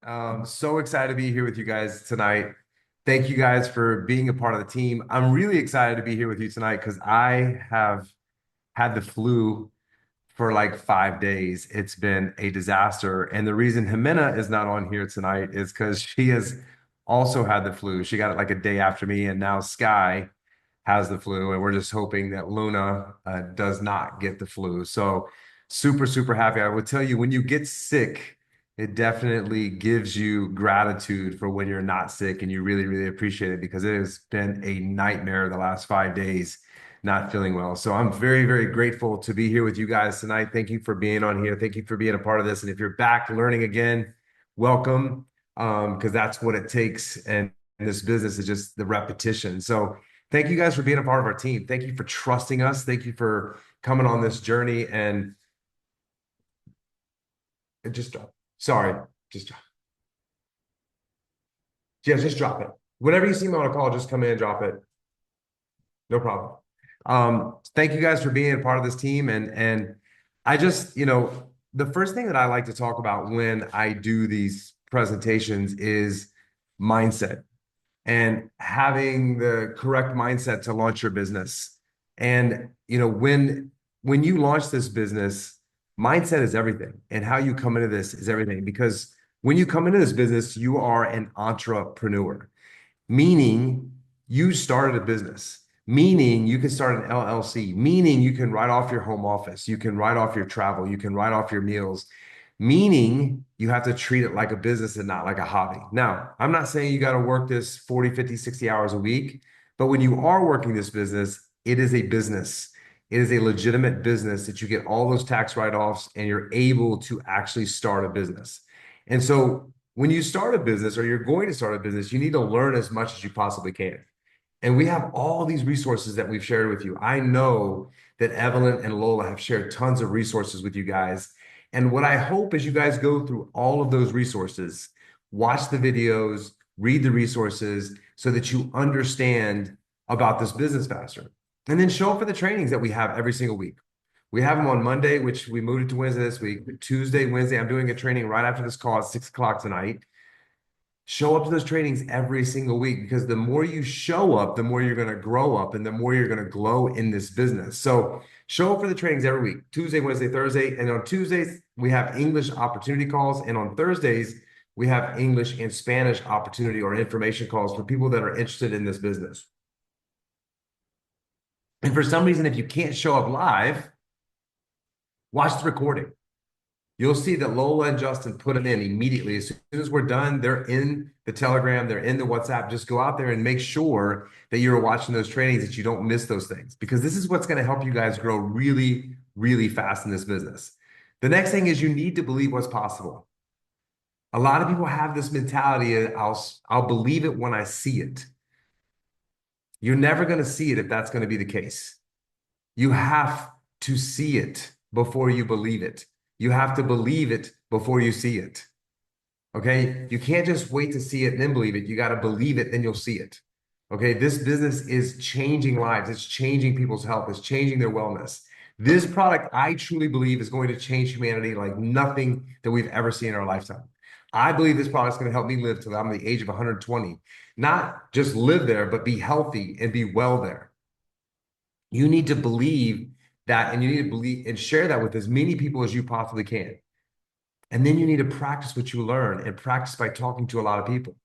So excited to be here with you guys tonight. Thank you guys for being a part of the team. I'm really excited to be here with you tonight because I have had the flu for like 5 days. It's been a disaster. And the reason Jimena is not on here tonight is because she has also had the flu. She got it like a day after me, and now Sky has the flu. And we're just hoping that Luna does not get the flu. So super, super happy. I would tell you when you get sick, it definitely gives you gratitude for when you're not sick and you really, really appreciate it because it has been a nightmare the last 5 days not feeling well. So I'm very, very grateful to be here with you guys tonight. Thank you for being on here. Thank you for being a part of this. And if you're back learning again, welcome, because that's what it takes. And this business is just the repetition. So thank you guys for being a part of our team. Thank you for trusting us. Thank you for coming on this journey. And it just drop. Sorry, just drop. Yeah, just drop it. Whenever you see me on a call, just come in and drop it. No problem. Thank you guys for being a part of this team. And I just, the first thing that I like to talk about when I do these presentations is mindset and having the correct mindset to launch your business. And when you launch this business, mindset is everything. And how you come into this is everything. Because when you come into this business, you are an entrepreneur, meaning you started a business, meaning you can start an LLC, meaning you can write off your home office, you can write off your travel, you can write off your meals, meaning you have to treat it like a business and not like a hobby. Now, I'm not saying you got to work this 40, 50, 60 hours a week, but when you are working this business, it is a business. It is a legitimate business that you get all those tax write-offs and you're able to actually start a business. And so when you start a business or you're going to start a business, you need to learn as much as you possibly can. And we have all these resources that we've shared with you. I know that Evelyn and Lola have shared tons of resources with you guys. And what I hope is you guys go through all of those resources, watch the videos, read the resources so that you understand about this business faster. And then show up for the trainings that we have every single week. We have them on Monday, which we moved it to Wednesday this week. Tuesday, Wednesday, I'm doing a training right after this call at 6 o'clock tonight. Show up to those trainings every single week because the more you show up, the more you're going to grow up and the more you're going to glow in this business. So show up for the trainings every week, Tuesday, Wednesday, Thursday. And on Tuesdays, we have English opportunity calls. And on Thursdays, we have English and Spanish opportunity or information calls for people that are interested in this business. And for some reason, if you can't show up live, watch the recording. You'll see that Lola and Justin put it in immediately. As soon as we're done, they're in the Telegram, they're in the WhatsApp. Just go out there and make sure that you're watching those trainings, that you don't miss those things, because this is what's going to help you guys grow really, really fast in this business. The next thing is you need to believe what's possible. A lot of people have this mentality, I'll believe it when I see it. You're never going to see it if that's going to be the case. You have to see it before you believe it. You have to believe it before you see it. Okay. You can't just wait to see it and then believe it. You got to believe it, then you'll see it. Okay. This business is changing lives. It's changing people's health. It's changing their wellness. This product, I truly believe, is going to change humanity like nothing that we've ever seen in our lifetime. I believe this product is going to help me live till I'm the age of 120. Not just live there, but be healthy and be well there. You need to believe that, and you need to believe and share that with as many people as you possibly can. And then you need to practice what you learn and practice by talking to a lot of people.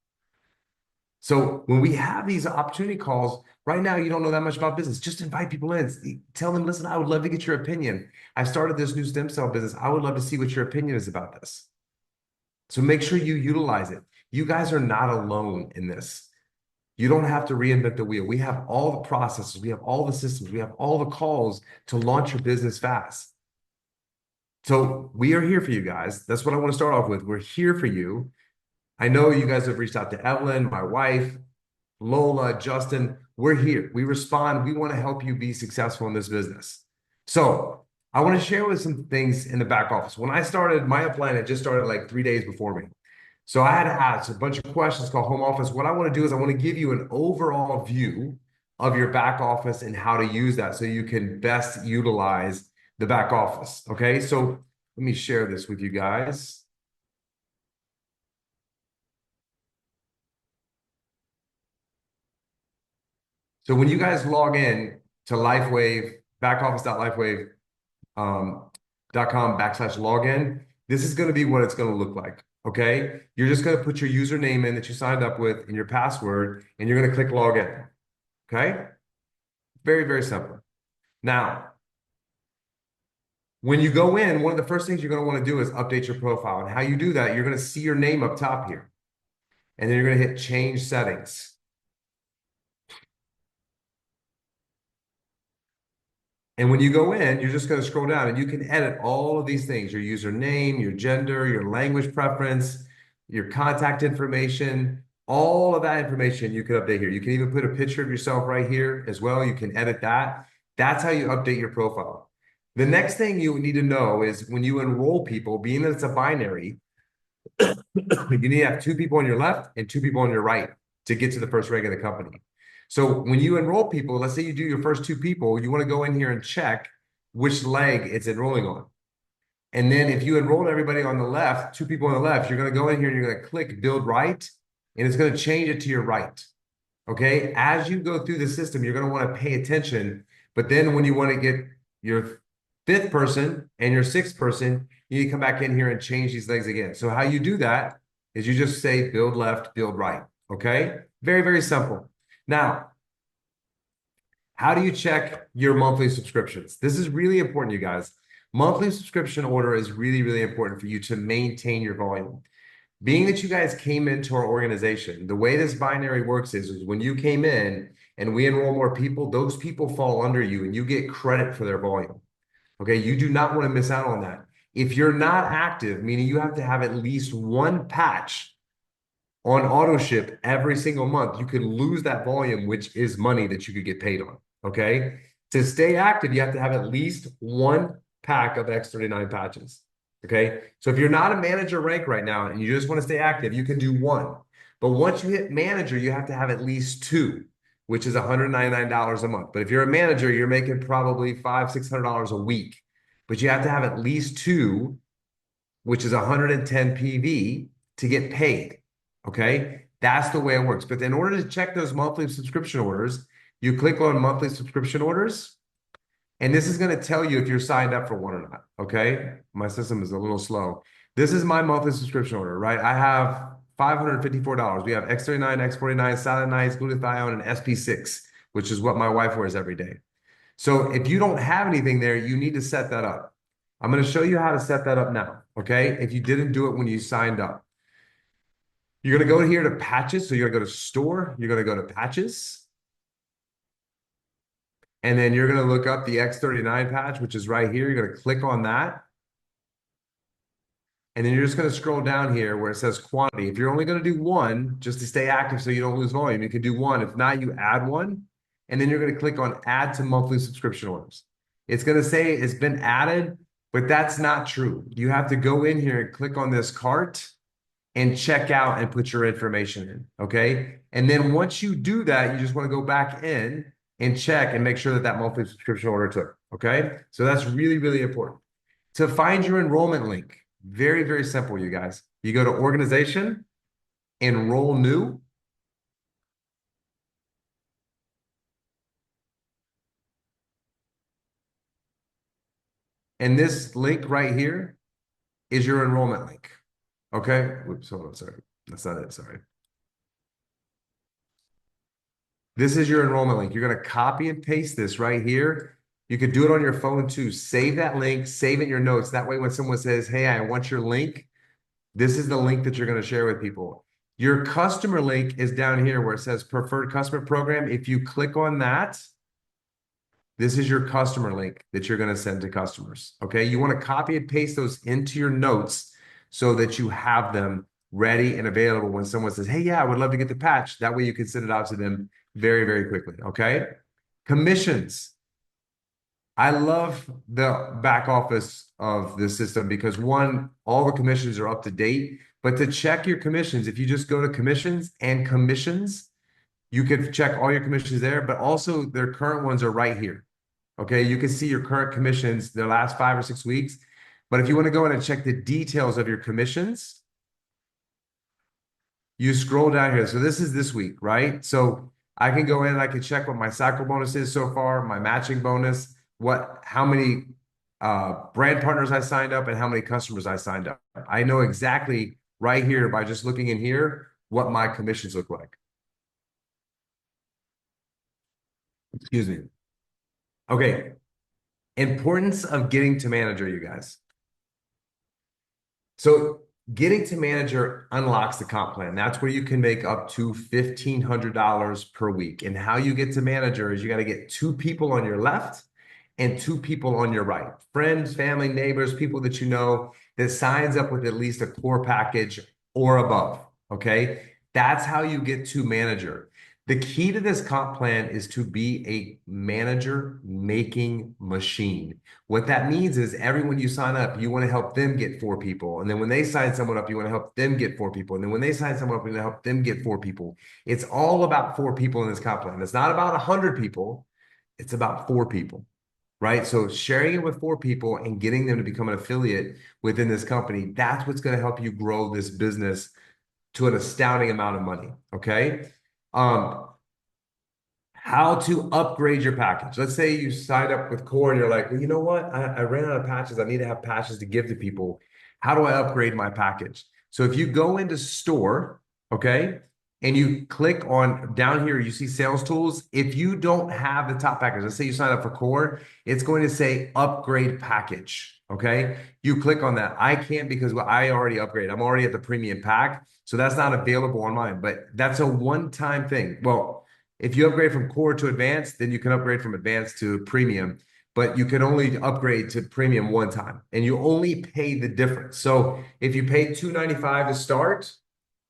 So when we have these opportunity calls, right now you don't know that much about business. Just invite people in. Tell them, listen, I would love to get your opinion. I started this new stem cell business. I would love to see what your opinion is about this. So make sure you utilize it. You guys are not alone in this. You don't have to reinvent the wheel. We have all the processes, we have all the systems, we have all the calls to launch your business fast. So we are here for you guys. That's what I want to start off with. We're here for you. I know you guys have reached out to Evelyn, my wife, Lola, Justin. We're here. We respond. We want to help you be successful in this business. So I want to share with some things in the back office. When I started, my upline had just started like 3 days before me. So I had to ask a bunch of questions called home office. What I want to do is I want to give you an overall view of your back office and how to use that so you can best utilize the back office. Okay, so let me share this with you guys. So when you guys log in to Lifewave, backoffice.lifewave, .com/login, this is going to be what it's going to look like. Okay. You're just going to put your username in that you signed up with and your password, and you're going to click login. Okay. Very, very simple. Now, when you go in, one of the first things you're going to want to do is update your profile. And how you do that, you're going to see your name up top here. And then you're going to hit change settings. And when you go in, you're just going to scroll down and you can edit all of these things, your username, your gender, your language preference, your contact information, all of that information you can update here. You can even put a picture of yourself right here as well. You can edit that. That's how you update your profile. The next thing you need to know is when you enroll people, being that it's a binary, you need to have two people on your left and two people on your right to get to the first rank of the company. So when you enroll people, let's say you do your first two people, you want to go in here and check which leg it's enrolling on. And then if you enrolled everybody on the left, two people on the left, you're going to go in here and you're going to click build right, and it's going to change it to your right. Okay. As you go through the system, you're going to want to pay attention. But then when you want to get your fifth person and your sixth person, you need to come back in here and change these legs again. So how you do that is you just say build left, build right. Okay. Very, very simple. Now, how do you check your monthly subscriptions? This is really important, you guys. Monthly subscription order is really, really important for you to maintain your volume. Being that you guys came into our organization, the way this binary works is when you came in and we enroll more people, those people fall under you and you get credit for their volume. Okay, you do not want to miss out on that. If you're not active, meaning you have to have at least one patch on auto ship every single month, you could lose that volume, which is money that you could get paid on. Okay. To stay active, you have to have at least one pack of X39 patches. Okay. So if you're not a manager rank right now and you just want to stay active, you can do one. But once you hit manager, you have to have at least two, which is $199 a month. But if you're a manager, you're making probably $500-$600 a week. But you have to have at least two, which is 110 PV to get paid. Okay. That's the way it works. But in order to check those monthly subscription orders, you click on monthly subscription orders, and this is going to tell you if you're signed up for one or not. Okay. My system is a little slow. This is my monthly subscription order, right? I have $554. We have X39, X49, Silent Nights, glutathione, and SP6, which is what my wife wears every day. So if you don't have anything there, you need to set that up. I'm going to show you how to set that up now. Okay. If you didn't do it when you signed up, you're going to go here to patches. So you're going to go to store. You're going to go to patches. And then you're going to look up the X39 patch, which is right here. You're going to click on that. And then you're just going to scroll down here where it says quantity. If you're only going to do one, just to stay active so you don't lose volume, you can do one. If not, you add one. And then you're going to click on add to monthly subscription orders. It's going to say it's been added, but that's not true. You have to go in here and click on this cart and check out and put your information in. Okay. And then once you do that, you just want to go back in and check and make sure that that monthly subscription order took. Okay. So that's really, really important. To find your enrollment link, very, very simple, you guys. You go to organization, enroll new. And this link right here is your enrollment link. Okay. Oops, hold on. Sorry. That's not it. Sorry. This is your enrollment link. You're going to copy and paste this right here. You could do it on your phone too. Save that link, save it in your notes. That way, when someone says, hey, I want your link, this is the link that you're going to share with people. Your customer link is down here where it says preferred customer program. If you click on that, this is your customer link that you're going to send to customers. Okay. You want to copy and paste those into your notes so that you have them ready and available when someone says, hey, yeah, I would love to get the patch. That way you can send it out to them very, very quickly. Okay. Commissions. I love the back office of the system because one, all the commissions are up to date. But to check your commissions, if you just go to commissions and commissions, you can check all your commissions there, but also their current ones are right here. Okay, you can see your current commissions, the last 5 or 6 weeks. But if you want to go in and check the details of your commissions, you scroll down here. So this is this week, right? So I can go in and I can check what my cycle bonus is so far, my matching bonus, how many brand partners I signed up and how many customers I signed up. I know exactly right here by just looking in here what my commissions look like. Excuse me. Okay. Importance of getting to manager, you guys. So getting to manager unlocks the comp plan. That's where you can make up to $1,500 per week. And how you get to manager is you got to get two people on your left and two people on your right. Friends, family, neighbors, people that you know that signs up with at least a core package or above. Okay. That's how you get to manager. The key to this comp plan is to be a manager making machine. What that means is everyone you sign up, you want to help them get four people. And then when they sign someone up, you want to help them get four people. And then when they sign someone up, you want to help them get four people. It's all about four people in this comp plan. It's not about 100 people. It's about four people, right? So sharing it with four people and getting them to become an affiliate within this company, that's what's going to help you grow this business to an astounding amount of money. Okay. Um, how to upgrade your package. Let's say you signed up with Core and you're like, well, you know what? I ran out of patches. I need to have patches to give to people. How do I upgrade my package? So if you go into store, okay, and you click on down here, you see sales tools. If you don't have the top package, let's say you sign up for Core, it's going to say upgrade package. Okay. You click on that. I can't because I already upgraded. I'm already at the premium pack. So that's not available on mine, but that's a one-time thing. Well, if you upgrade from core to advanced, then you can upgrade from advanced to premium, but you can only upgrade to premium one time and you only pay the difference. So if you pay $295 to start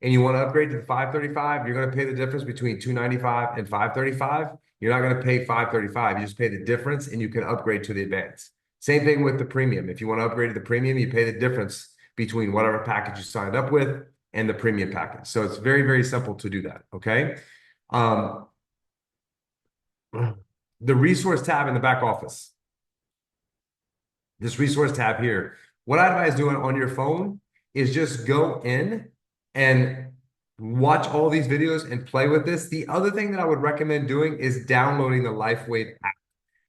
and you want to upgrade to the 535, you're going to pay the difference between 295 and 535. You're not going to pay 535. You just pay the difference and you can upgrade to the advanced. Same thing with the premium. If you want to upgrade to the premium, you pay the difference between whatever package you signed up with and the premium package. So it's very, very simple to do that. Okay. Um, the resource tab in the back office, this resource tab here, what I advise doing on your phone is just go in and watch all these videos and play with this. The other thing that I would recommend doing is downloading the Lifewave app.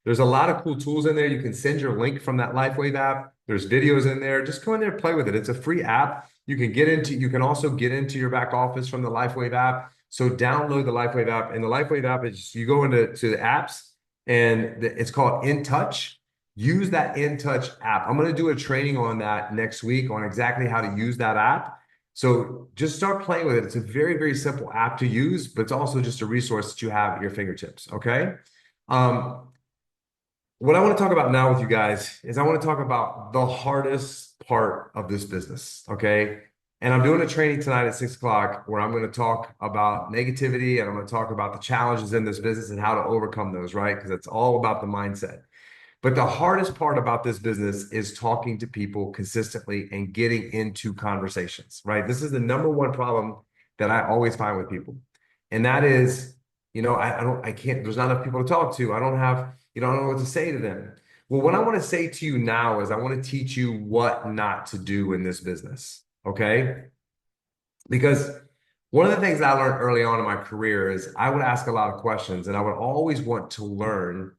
There's a lot of cool tools in there. You can send your link from that Lifewave app. There's videos in there. Just go in there and play with it. It's a free app. You can also get into your back office from the Lifewave app. So download the Lifewave app. And the Lifewave app is you go into the apps and it's called In Touch. Use that In Touch app. I'm going to do a training on that next week on exactly how to use that app. So just start playing with it. It's a very, very simple app to use, but it's also just a resource that you have at your fingertips. Okay. What I want to talk about now with you guys is I want to talk about the hardest part of this business. Okay. And I'm doing a training tonight at 6 o'clock where I'm going to talk about negativity and I'm going to talk about the challenges in this business and how to overcome those, right? Because it's all about the mindset. But the hardest part about this business is talking to people consistently and getting into conversations, right? This is the number one problem that I always find with people. And that is, I can't, there's not enough people to talk to. I don't know what to say to them. Well, what I want to say to you now is I want to teach you what not to do in this business. Okay. Because one of the things I learned early on in my career is I would ask a lot of questions and I would always want to learn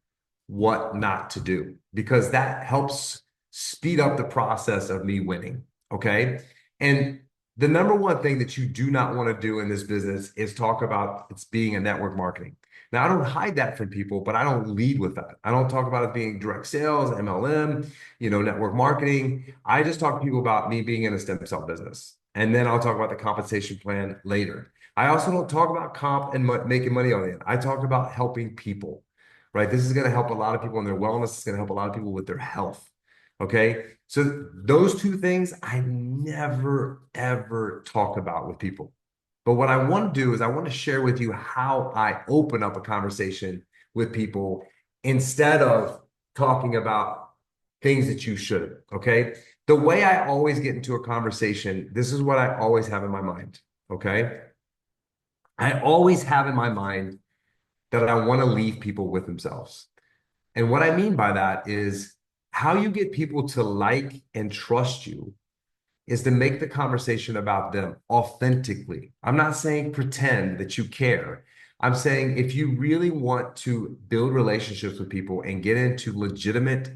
what not to do because that helps speed up the process of me winning. Okay. And the number one thing that you do not want to do in this business is talk about it's being a network marketing. Now, I don't hide that from people, but I don't lead with that. I don't talk about it being direct sales, MLM, network marketing. I just talk to people about me being in a stem cell business. And then I'll talk about the compensation plan later. I also don't talk about comp and making money on it. I talk about helping people, right? This is going to help a lot of people in their wellness. It's going to help a lot of people with their health. Okay. So those two things I never, ever talk about with people. But what I want to do is I want to share with you how I open up a conversation with people instead of talking about things that you shouldn't. Okay. The way I always get into a conversation, this is what I always have in my mind. Okay. I always have in my mind that I want to leave people with themselves. And what I mean by that is how you get people to like and trust you is to make the conversation about them authentically. I'm not saying pretend that you care, I'm saying if you really want to build relationships with people and get into legitimate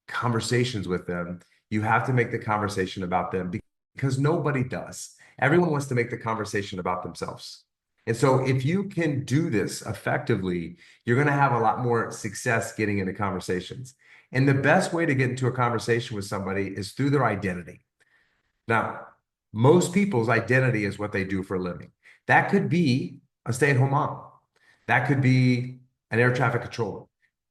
conversations with them, you have to make the conversation about them because nobody does. Everyone wants to make the conversation about themselves. And so if you can do this effectively, you're going to have a lot more success getting into conversations. And the best way to get into a conversation with somebody is through their identity. Now, most people's identity is what they do for a living. That could be a stay-at-home mom. That could be an air traffic controller.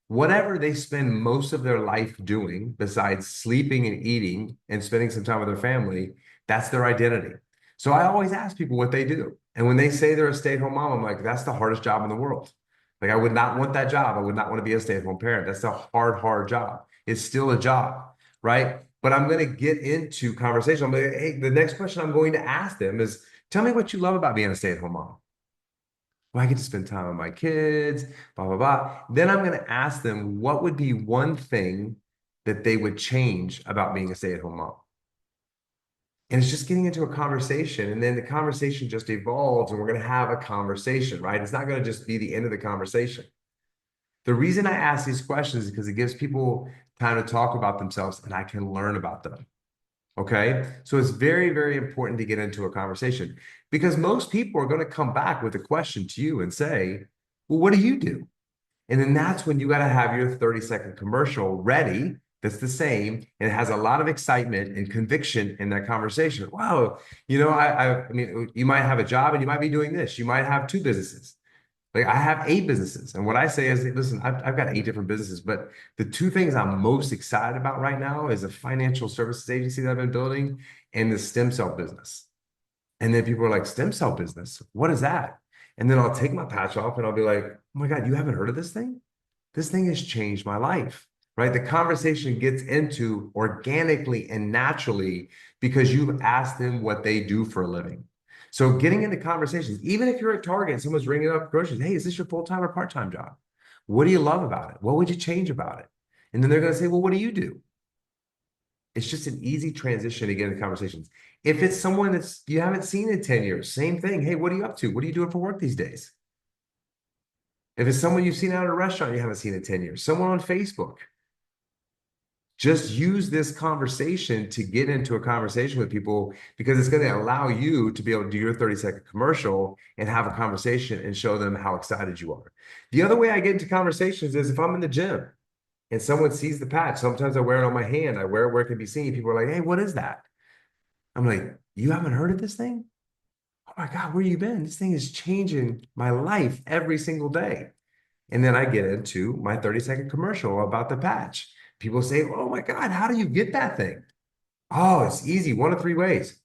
Whatever they spend most of their life doing, besides sleeping and eating and spending some time with their family, that's their identity. So I always ask people what they do. And when they say they're a stay-at-home mom, I'm like, that's the hardest job in the world. Like, I would not want that job. I would not want to be a stay-at-home parent. That's a hard, hard job. It's still a job, right? But I'm going to get into conversation. I'm like, hey, the next question I'm going to ask them is, tell me what you love about being a stay-at-home mom. Well, I get to spend time with my kids, blah, blah, blah. Then I'm going to ask them what would be one thing that they would change about being a stay-at-home mom. And it's just getting into a conversation. And then the conversation just evolves and we're going to have a conversation, right? It's not going to just be the end of the conversation. The reason I ask these questions is because it gives people time to talk about themselves and I can learn about them. Okay. So it's very, very important to get into a conversation because most people are going to come back with a question to you and say, well, what do you do? And then that's when you got to have your 30-second commercial ready. That's the same. And it has a lot of excitement and conviction in that conversation. Wow. I mean, you might have a job and you might be doing this. You might have two businesses. Like I have 8 businesses. And what I say is, listen, I've got 8 different businesses, but the two things I'm most excited about right now is a financial services agency that I've been building and the stem cell business. And then people are like, stem cell business, what is that? And then I'll take my patch off and I'll be like, oh my God, you haven't heard of this thing? This thing has changed my life, right? The conversation gets into organically and naturally because you've asked them what they do for a living. So getting into conversations, even if you're at Target and someone's ringing up groceries, hey, is this your full-time or part-time job? What do you love about it? What would you change about it? And then they're going to say, well, what do you do? It's just an easy transition to get into conversations. If it's someone that's you haven't seen in 10 years, same thing. Hey, what are you up to? What are you doing for work these days? If it's someone you've seen out at a restaurant you haven't seen in 10 years, someone on Facebook, just use this conversation to get into a conversation with people because it's going to allow you to be able to do your 30-second commercial and have a conversation and show them how excited you are. The other way I get into conversations is if I'm in the gym and someone sees the patch. Sometimes I wear it on my hand. I wear it where it can be seen. People are like, hey, what is that? I'm like, you haven't heard of this thing? Oh my God, where you been? This thing is changing my life every single day. And then I get into my 30-second commercial about the patch. People say, oh my God, how do you get that thing? Oh, it's easy. One of 3 ways.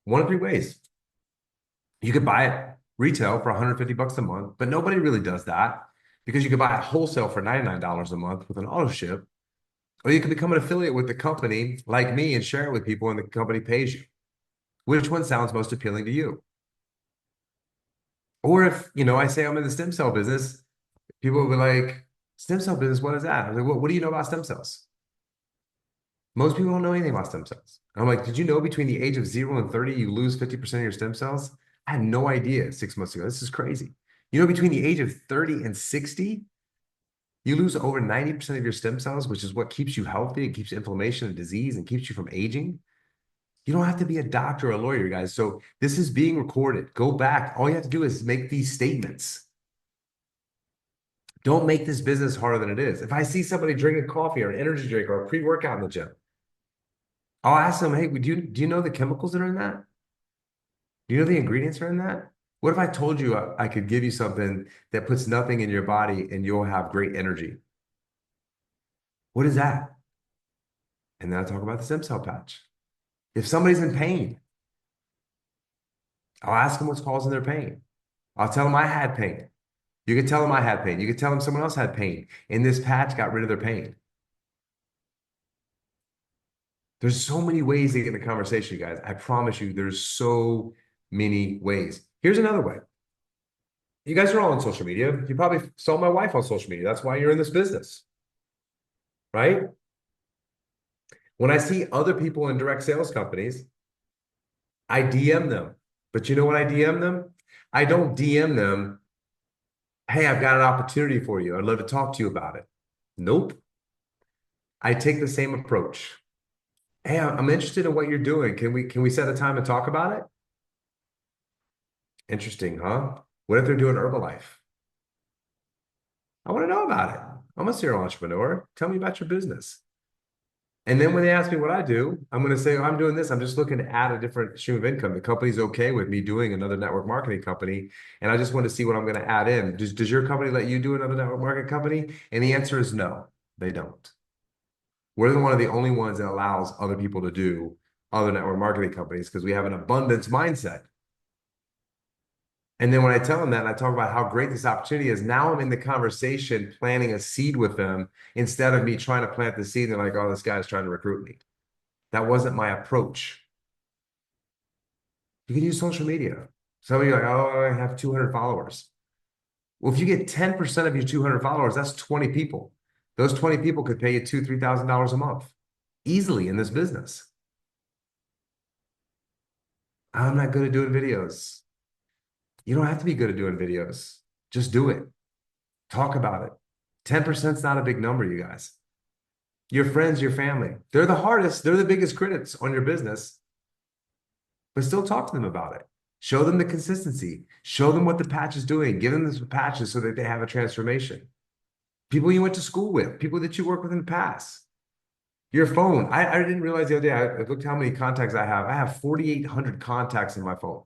One of 3 ways. You could buy it retail for 150 bucks a month, but nobody really does that because you could buy it wholesale for $99 a month with an auto ship. Or you can become an affiliate with the company like me and share it with people and the company pays you. Which one sounds most appealing to you? Or if, I say I'm in the stem cell business, people will be like, stem cell business, what is that? I'm like, what do you know about stem cells? Most people don't know anything about stem cells. I'm like, did you know between the age of 0 and 30, you lose 50% of your stem cells? I had no idea 6 months ago. This is crazy. Between the age of 30 and 60, you lose over 90% of your stem cells, which is what keeps you healthy. It keeps inflammation and disease and keeps you from aging. You don't have to be a doctor or a lawyer, guys. So this is being recorded. Go back. All you have to do is make these statements. Don't make this business harder than it is. If I see somebody drinking coffee or an energy drink or a pre-workout in the gym, I'll ask them, hey, do you know the chemicals that are in that? Do you know the ingredients are in that? What if I told you I could give you something that puts nothing in your body and you'll have great energy? What is that? And then I talk about the stem cell patch. If somebody's in pain, I'll ask them what's causing their pain. I'll tell them I had pain. You could tell them I had pain. You could tell them someone else had pain. And this patch got rid of their pain. There's so many ways to get in the conversation, guys. I promise you, there's so many ways. Here's another way. You guys are all on social media. You probably saw my wife on social media. That's why you're in this business, right? When I see other people in direct sales companies, I DM them. But you know what I DM them? I don't DM them, hey, I've got an opportunity for you. I'd love to talk to you about it. Nope. I take the same approach. Hey, I'm interested in what you're doing. Can we set a time and talk about it? Interesting, huh? What if they're doing Herbalife? I want to know about it. I'm a serial entrepreneur. Tell me about your business. And then when they ask me what I do, I'm going to say, oh, I'm doing this. I'm just looking to add a different stream of income. The company's okay with me doing another network marketing company. And I just want to see what I'm going to add in. Does your company let you do another network marketing company? And the answer is no, they don't. We're one of the only ones that allows other people to do other network marketing companies because we have an abundance mindset. And then when I tell them that and I talk about how great this opportunity is, now I'm in the conversation planting a seed with them instead of me trying to plant the seed. And they're like, oh, this guy's trying to recruit me. That wasn't my approach. You can use social media. Some of you are like, oh, I have 200 followers. Well, if you get 10% of your 200 followers, that's 20 people. Those 20 people could pay you $2,000, $3,000 a month easily in this business. I'm not good at doing videos. You don't have to be good at doing videos. Just do it. Talk about it. 10% is not a big number, you guys. Your friends, your family, they're the hardest, they're the biggest critics on your business, but still talk to them about it. Show them the consistency. Show them what the patch is doing. Give them the patches so that they have a transformation. People you went to school with, people that you worked with in the past. Your phone. I didn't realize the other day, I looked how many contacts I have. I have 4,800 contacts in my phone.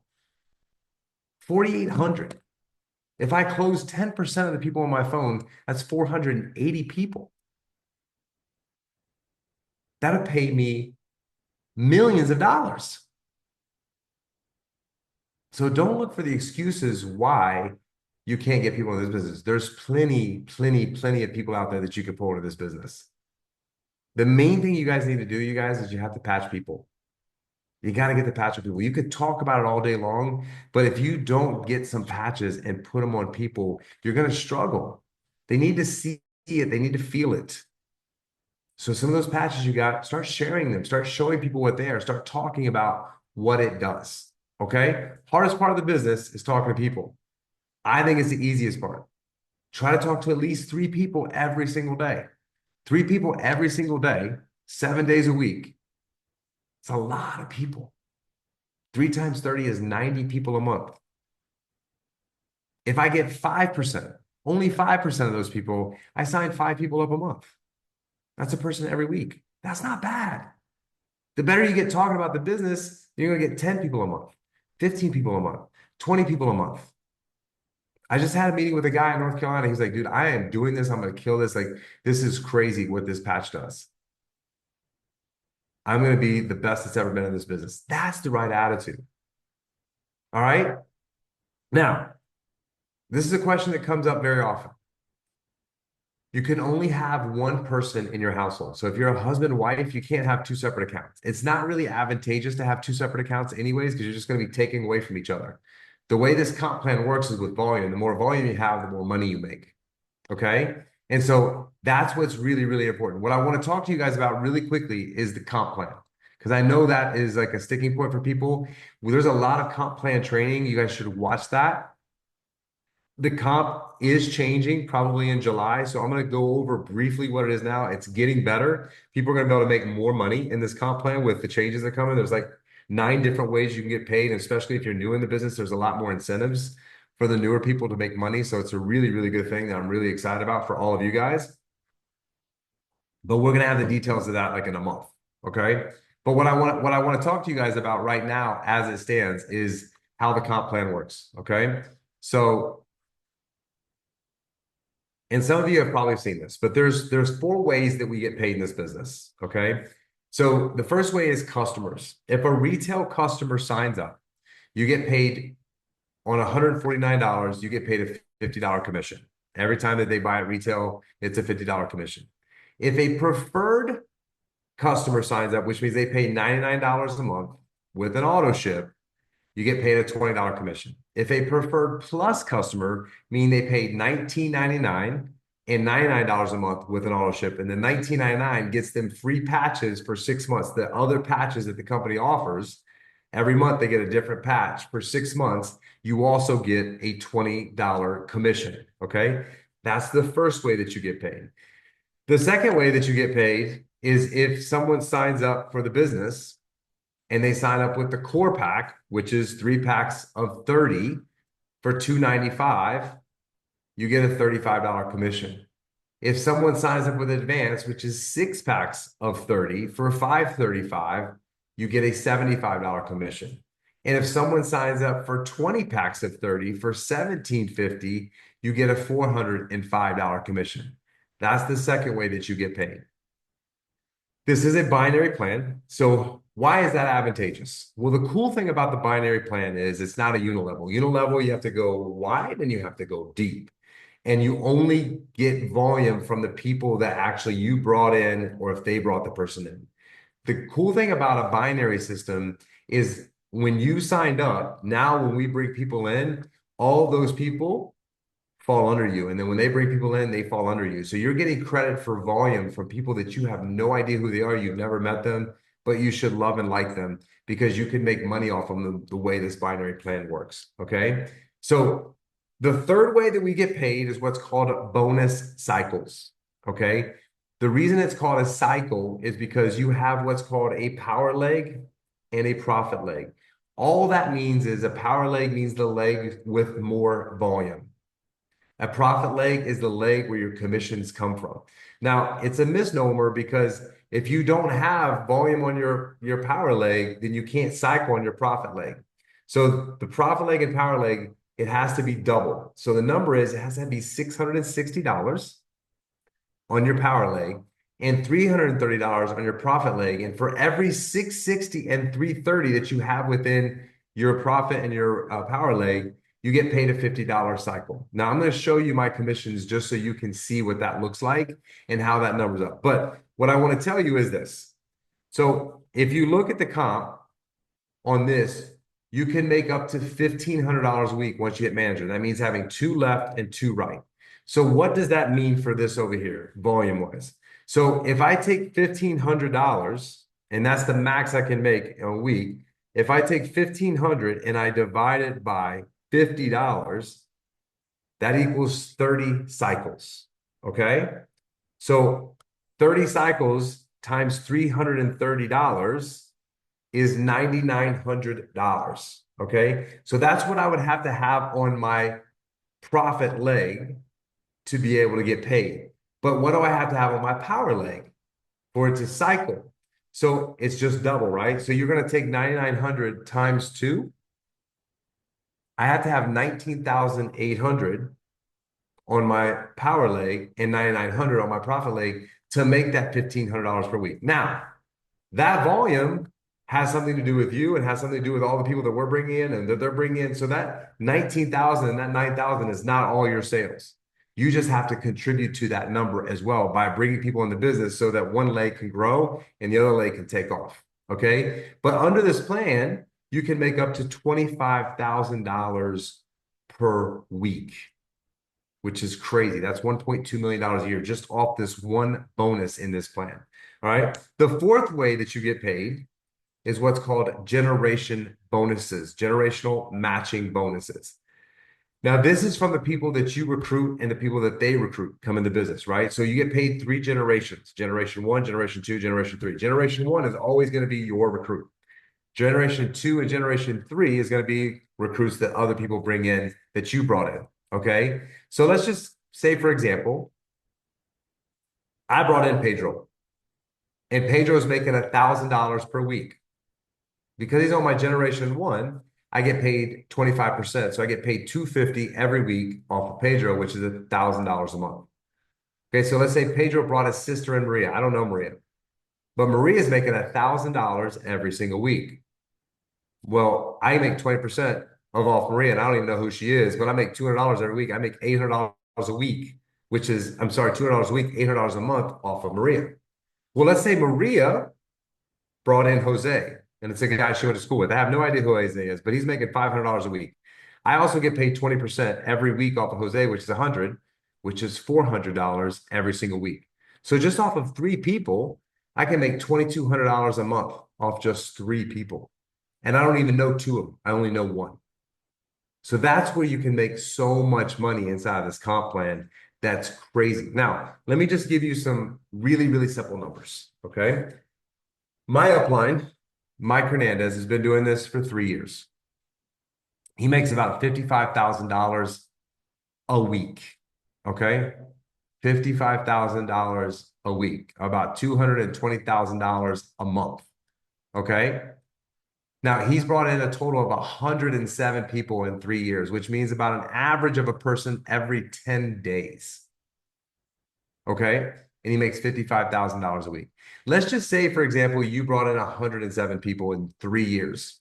4,800. If I close 10% of the people on my phone, that's 480 people. That'll pay me millions of dollars. So don't look for the excuses why you can't get people in this business. There's plenty, plenty, plenty of people out there that you can pull into this business. The main thing you guys need to do, you guys, is you have to patch people. You got to get the patch of people. You could talk about it all day long, but if you don't get some patches and put them on people, you're going to struggle. They need to see it. They need to feel it. So some of those patches you got, start sharing them, start showing people what they are, start talking about what it does. Okay. Hardest part of the business is talking to people. I think it's the easiest part. Try to talk to at least 3 people every single day. 3 people every single day, 7 days a week. It's a lot of people. 3 times 30 is 90 people a month. If I get 5%, only 5% of those people, I sign 5 people up a month. That's a person every week. That's not bad. The better you get talking about the business, you're going to get 10 people a month, 15 people a month, 20 people a month. I just had a meeting with a guy in North Carolina. He's like, dude, I am doing this. I'm going to kill this. Like, this is crazy what this patch does. I'm going to be the best that's ever been in this business. That's the right attitude. All right. Now, this is a question that comes up very often. You can only have one person in your household. So if you're a husband and wife, you can't have 2 separate accounts. It's not really advantageous to have 2 separate accounts anyways, because you're just going to be taking away from each other. The way this comp plan works is with volume. The more volume you have, the more money you make. Okay. And so that's what's really, really important. What I want to talk to you guys about really quickly is the comp plan, because I know that is like a sticking point for people. Well, there's a lot of comp plan training. You guys should watch that. The comp is changing probably in July. So I'm going to go over briefly what it is now. It's getting better. People are going to be able to make more money in this comp plan with the changes that are coming. There's like 9 different ways you can get paid. And especially if you're new in the business, there's a lot more incentives for the newer people to make money. So it's a really, really good thing that I'm really excited about for all of you guys. But we're going to have the details of that like in a month. Okay. But what I want to talk to you guys about right now, as it stands, is how the comp plan works. Okay. So, and some of you have probably seen this, but there's 4 ways that we get paid in this business. Okay. So the first way is customers. If a retail customer signs up, you get paid on $149, you get paid a $50 commission. Every time that they buy at retail, it's a $50 commission. If a preferred customer signs up, which means they pay $99 a month with an auto ship, you get paid a $20 commission. If a preferred plus customer, meaning they paid $19.99 and $99 a month with an auto ship, and the $19.99 gets them free patches for 6 months, the other patches that the company offers Every month they get a different patch. For 6 months, you also get a $20 commission. Okay. That's the first way that you get paid. The second way that you get paid is if someone signs up for the business and they sign up with the core pack, which is 3 packs of 30 for $295, you get a $35 commission. If someone signs up with advance, which is 6 packs of 30 for $535, you get a $75 commission. And if someone signs up for 20 packs of 30 for $17.50, you get a $405 commission. That's the second way that you get paid. This is a binary plan. So why is that advantageous? Well, the cool thing about the binary plan is it's not a unilevel. Unilevel, you have to go wide and you have to go deep. And you only get volume from the people that actually you brought in or if they brought the person in. The cool thing about a binary system is when you signed up, now when we bring people in, all those people fall under you. And then when they bring people in, they fall under you. So you're getting credit for volume from people that you have no idea who they are. You've never met them, but you should love and like them because you can make money off of them the way this binary plan works. Okay. So the third way that we get paid is what's called bonus cycles. Okay. The reason it's called a cycle is because you have what's called a power leg and a profit leg. All that means is a power leg means the leg with more volume. A profit leg is the leg where your commissions come from. Now, it's a misnomer because if you don't have volume on your power leg, then you can't cycle on your profit leg. So the profit leg and power leg, it has to be double. So the number is, it has to be $660 on your power leg and $330 on your profit leg. And for every $660 and $330 that you have within your profit and your power leg, you get paid a $50 cycle. Now I'm going to show you my commissions just so you can see what that looks like and how that number's up. But what I want to tell you is this. So if you look at the comp on this, you can make up to $1,500 a week once you hit manager. That means having 2 left and 2 right. So what does that mean for this over here, volume-wise? So if I take $1,500, and that's the max I can make a week, if I take $1,500 and I divide it by $50, that equals 30 cycles, okay? So 30 cycles times $330 is $9,900, okay? So that's what I would have to have on my profit leg to be able to get paid. But what do I have to have on my power leg for it to cycle? So it's just double, right? So you're going to take 9,900 times 2. I have to have 19,800 on my power leg and 9,900 on my profit leg to make that $1,500 per week. Now, that volume has something to do with you and has something to do with all the people that we're bringing in and that they're bringing in. So that 19,000 and that 9,000 is not all your sales. You just have to contribute to that number as well by bringing people in the business so that one leg can grow and the other leg can take off. Okay. But under this plan, you can make up to $25,000 per week, which is crazy. That's $1.2 million a year just off this one bonus in this plan. All right. The fourth way that you get paid is what's called generation bonuses, generational matching bonuses. Now, this is from the people that you recruit and the people that they recruit come into business, right? So you get paid 3 generations, generation 1, generation 2, generation 3. Generation 1 is always going to be your recruit. Generation 2 and generation 3 is going to be recruits that other people bring in that you brought in, okay? So let's just say, for example, I brought in Pedro, and Pedro's making $1,000 per week. Because he's on my generation 1, I get paid 25%. So I get paid $250 every week off of Pedro, which is $1,000 a month. Okay, so let's say Pedro brought his sister and Maria. I don't know Maria, but Maria's making $1,000 every single week. Well, I make 20% of off Maria, and I don't even know who she is, but I make $200 every week. I make $800 a week, which is, I'm sorry, $200 a week, $800 a month off of Maria. Well, let's say Maria brought in Jose. And it's a guy she went to school with. I have no idea who Jose is, but he's making $500 a week. I also get paid 20% every week off of Jose, which is 100, which is $400 every single week. So just off of 3 people, I can make $2,200 a month off just 3 people. And I don't even know two of them. I only know one. So that's where you can make so much money inside of this comp plan. That's crazy. Now, let me just give you some really, really simple numbers. Okay. My upline, Mike Hernandez, has been doing this for 3 years. He makes about $55,000 a week. Okay. $55,000 a week, about $220,000 a month. Okay. Now he's brought in a total of 107 people in 3 years, which means about an average of a person every 10 days. Okay. And he makes $55,000 a week. Let's just say, for example, you brought in 107 people in 3 years.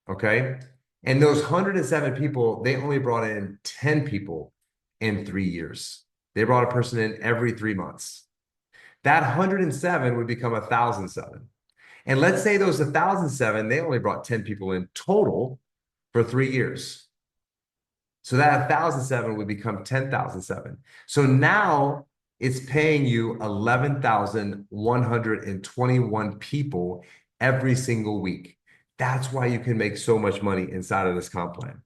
Okay. And those 107 people, they only brought in 10 people in 3 years. They brought a person in every 3 months. That 107 would become 1,007. And let's say those 1,007, they only brought 10 people in total for 3 years. So that 1,007 would become 10,007. So now it's paying you 11,121 people every single week. That's why you can make so much money inside of this comp plan.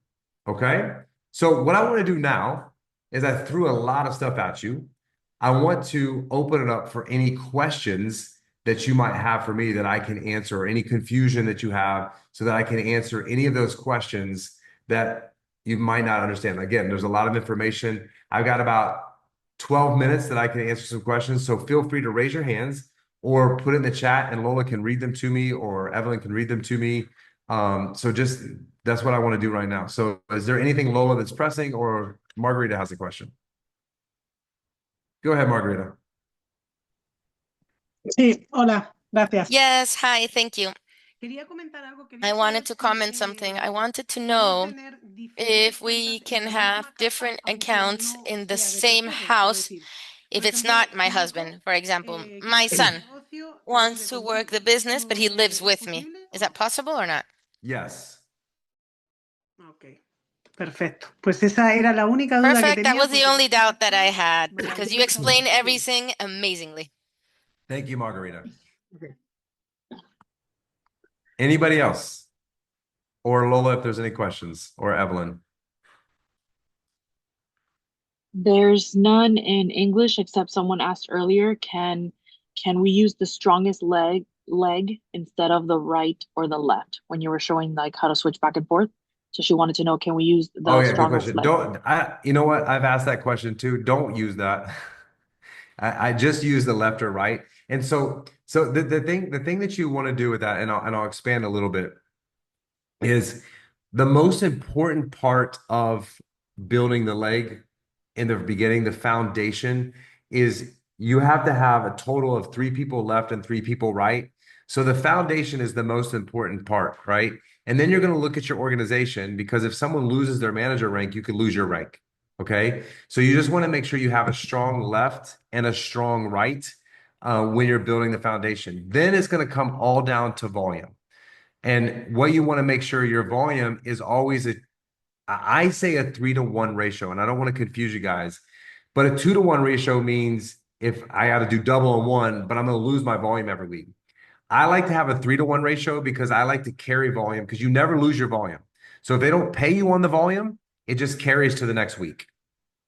Okay. So what I want to do now is I threw a lot of stuff at you. I want to open it up for any questions that you might have for me that I can answer, or any confusion that you have, so that I can answer any of those questions that you might not understand. Again, there's a lot of information. I've got about 12 minutes that I can answer some questions. So feel free to raise your hands or put it in the chat, and Lola can read them to me, or Evelyn can read them to me. So just, that's what I want to do right now. So is there anything, Lola, that's pressing, or Margarita has a question? Go ahead, Margarita. Sí, hola, gracias. Yes, hi, thank you. I wanted to comment something. I wanted to know if we can have different accounts in the same house if it's not my husband. For example, my son wants to work the business, but he lives with me. Is that possible or not? Yes. Ok, perfecto. Pues esa era la única duda que Perfect. That tenía. was the Porque only doubt that I had, Maravilloso. because you explain everything amazingly. Thank you, Margarita. Ok. Anybody else? Or Lola, if there's any questions, or Evelyn. There's none in English except someone asked earlier, can we use the strongest leg instead of the right or the left when you were showing like how to switch back and forth? So she wanted to know, can we use the Oh yeah, good strongest question. leg? You know what? I've asked that question too. Don't use that. I just use the left or right. And so the thing that you want to do with that, and I'll expand a little bit, is the most important part of building the leg in the beginning, the foundation, is you have to have a total of 3 people left and 3 people right. So the foundation is the most important part, right? And then you're going to look at your organization, because if someone loses their manager rank, you could lose your rank. Okay. So you just want to make sure you have a strong left and a strong right when you're building the foundation. Then it's going to come all down to volume. And what you want to make sure your volume is always I say a 3-to-1 ratio, and I don't want to confuse you guys, but a 2-to-1 ratio means if I got to do double on one, but I'm going to lose my volume every week. I like to have a 3-to-1 ratio because I like to carry volume, because you never lose your volume. So if they don't pay you on the volume, it just carries to the next week.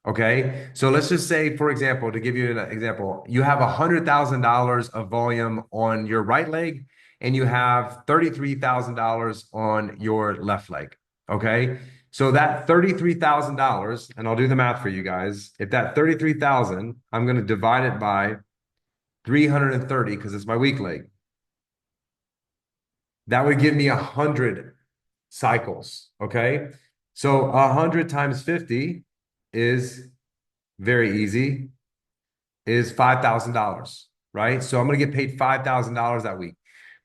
Okay. So let's just say, for example, to give you an example, you have $100,000 of volume on your right leg, and you have $33,000 on your left leg. Okay. So that $33,000, and I'll do the math for you guys. If that 33,000, I'm going to divide it by 330 because it's my weak leg. That would give me 100 cycles. Okay. So 100 times 50 is very easy, is $5,000, right? So I'm going to get paid $5,000 that week.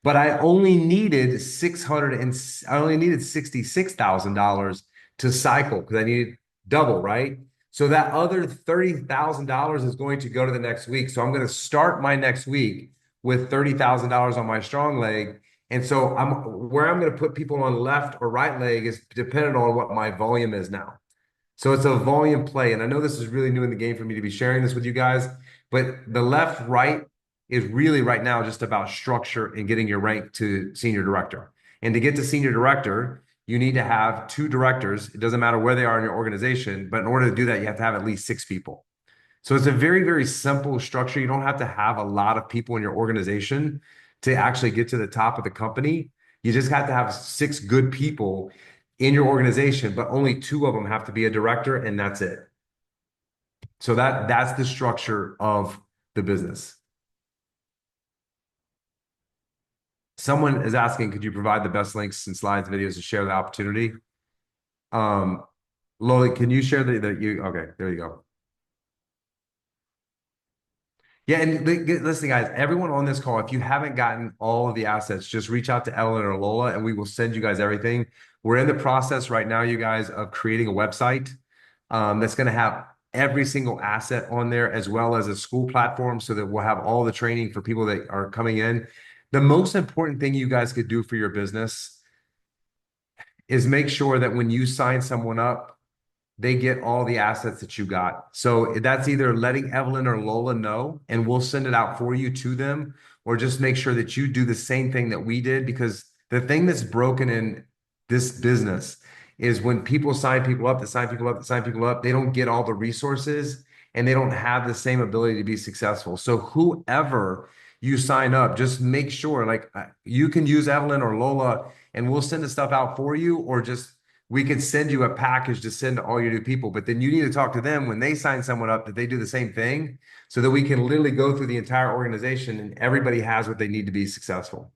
But I only needed $66,000 to cycle, because I needed double, right? So that other $30,000 is going to go to the next week. So I'm going to start my next week with $30,000 on my strong leg. And so where I'm going to put people on left or right leg is dependent on what my volume is now. So it's a volume play. And I know this is really new in the game for me to be sharing this with you guys, but the left right is really right now just about structure and getting your rank to senior director. And to get to senior director, you need to have 2 directors. It doesn't matter where they are in your organization, but in order to do that, you have to have at least 6 people. So it's a very, very simple structure. You don't have to have a lot of people in your organization to actually get to the top of the company. You just have to have 6 good people in your organization, but only 2 of them have to be a director, and that's it. So that's the structure of the business. Someone is asking, could you provide the best links and slides, videos to share the opportunity? Loli, can you share okay, there you go. Yeah, and listen, guys, everyone on this call, if you haven't gotten all of the assets, just reach out to Ellen or Lola and we will send you guys everything. We're in the process right now, you guys, of creating a website that's going to have every single asset on there, as well as a school platform, so that we'll have all the training for people that are coming in. The most important thing you guys could do for your business is make sure that when you sign someone up, they get all the assets that you got. So that's either letting Evelyn or Lola know, and we'll send it out for you to them, or just make sure that you do the same thing that we did. Because the thing that's broken in this business is when people sign people up, they don't get all the resources and they don't have the same ability to be successful. So whoever you sign up, just make sure, like, you can use Evelyn or Lola and we'll send the stuff out for you, or just we could send you a package to send to all your new people, but then you need to talk to them when they sign someone up that they do the same thing, so that we can literally go through the entire organization and everybody has what they need to be successful.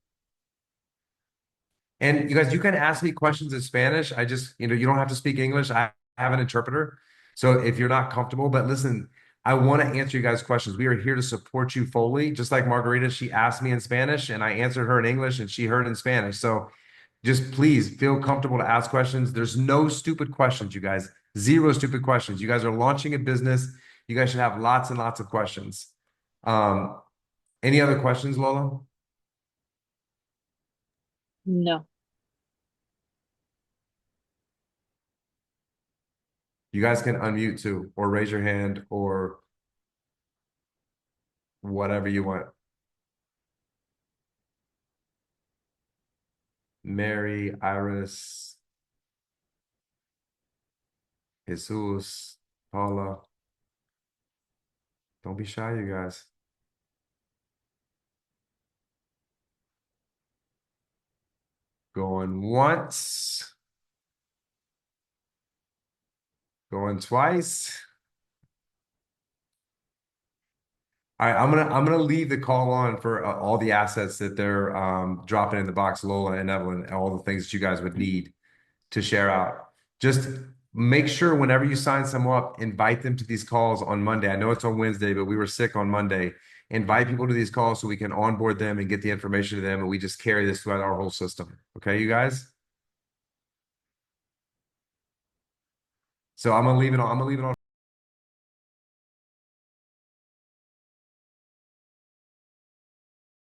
And you guys, you can ask me questions in Spanish. I just, you don't have to speak English. I have an interpreter. So if you're not comfortable, but listen, I want to answer you guys' questions. We are here to support you fully. Just like Margarita, she asked me in Spanish and I answered her in English and she heard in Spanish. So just please feel comfortable to ask questions. There's no stupid questions, you guys. 0 stupid questions. You guys are launching a business. You guys should have lots and lots of questions. Any other questions, Lola? No. You guys can unmute too, or raise your hand, or whatever you want. Mary, Iris, Jesus, Paula. Don't be shy, you guys. Going once. Going twice. All right, I'm gonna leave the call on for all the assets that they're dropping in the box, Lola and Evelyn, and all the things that you guys would need to share out. Just make sure whenever you sign someone up, invite them to these calls on Monday. I know it's on Wednesday, but we were sick on Monday. Invite people to these calls so we can onboard them and get the information to them, and we just carry this throughout our whole system. Okay, you guys? So I'm gonna leave it on.